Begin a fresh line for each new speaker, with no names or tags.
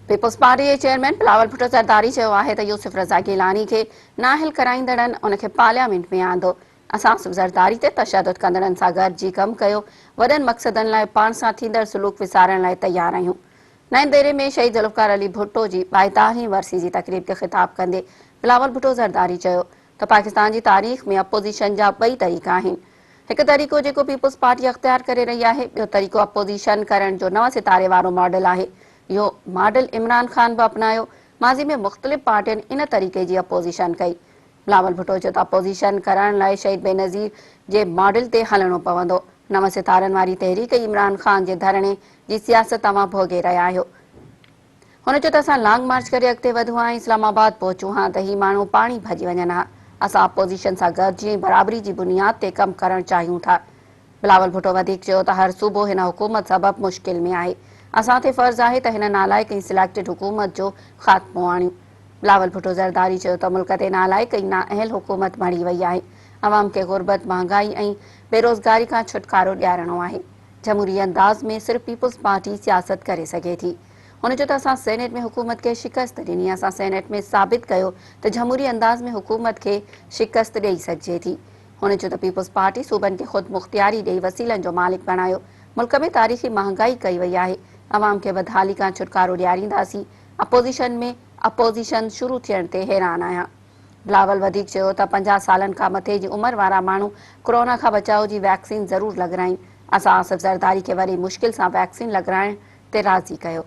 Peoples party जे chairman Bilawal Bhutto Zardari चयो आहे त यूसुफ रज़ा गिलानी खे नाअहल कराईंदड़नि उनखे पार्लियामेंट में आंदो। असां ज़रदारी ते तशद्दुद कंदड़नि सां गॾिजी कमु कयो, वॾनि मक़सदनि लाइ पाण सां थींदड़ सुलूक विसारण लाइ तयार आहियूं। नएं देरे में शहीद ज़ुल्फ़िकार अली भुट्टो जी 42वीं वरसी जी तक़रीब खे ख़िताब कंदे बिलावल भुट्टो ज़रदारी चयो त पाकिस्तान जी तारीख़ में अपोज़िशन जा ॿई तरीक़ा आहिनि। हिकु तरीक़ो जेको पीपल्स पार्टी अख़्तियार करे रही आहे, ॿियो तरीक़ो अपोज़िशन करण जो नवां सितारे वारो मॉडल आहे। इहो मॉडल इमरान खान भी अपनायो। माज़ी में मुख़्तलिफ़ पार्टियुनि इन तरीक़े जी अपोज़िशन कई। बिलावल भुट्टो चयो त अपोज़िशन करण लाइ शहीद बेनज़ीर जे मॉडल ते हलणो पवंदो। नव सितारनि वारी तहरीक इमरान खान जे धरणे जी सियासत तव्हां भोॻे रहिया आहियो। हुन चयो त असां लॉन्ग मार्च करे अॻिते वधियो ऐं इस्लामाबाद पहुचूं हां त ही माण्हू पाणी भॼी वञनि हा। असां अपोज़िशन सां गॾिजी बराबरी जी बुनियाद ते कमु करणु चाहियूं था। बिलावल भुट्टो वधीक चयो त हर सूबो हिन हुकूमत सबबि मुश्किल में आहे। असां ते फ़र्ज़ु आहे त हिन नालाइक़ ऐं सिलेक्टेड हुकूमत जो ख़ात्मो आणियूं। बिलावल भुट्टो ज़रदारी चयो त मुल्क ते नालाइक़ ऐं नाअहल हुकूमत मड़ी वई आहे। अवाम खे गुरबत, महांगाई ऐं बेरोज़गारी खां छुटकारो ॾियारणो आहे। जमहूरी अंदाज़ में सिर्फ़ पीपल्स पार्टी सियासत करे सघे थी। हुन चयो त असां सेनेट में हुकूमत खे शिकस्त ॾिनी। असां सेनेट में साबित कयो त जमहूरी अंदाज़ में हुकूमत खे शिकस्त ॾेई सघिजे थी। हुन चयो त पीपल्स पार्टी सूबनि खे ख़ुदि मुख़्तियारी ॾेई वसीलनि जो मालिक बणायो। मुल्क में तारीख़ी महांगाई कई वई आहे। अवाम खे बदहाली खां छुटकारो ॾियारींदासीं। अपोज़िशन में अपोज़िशन शुरू थियण ते हैरान आहियां। बिलावल वधीक चयो त 50 सालनि खां मथे जी उमिरि वारा माण्हू कोरोना खां बचाव जी वैक्सीन ज़रूरु लॻराइनि। असां आसिफ ज़रदारी खे वरी मुश्किल सां वैक्सीन लॻराइण ते राज़ी कयो।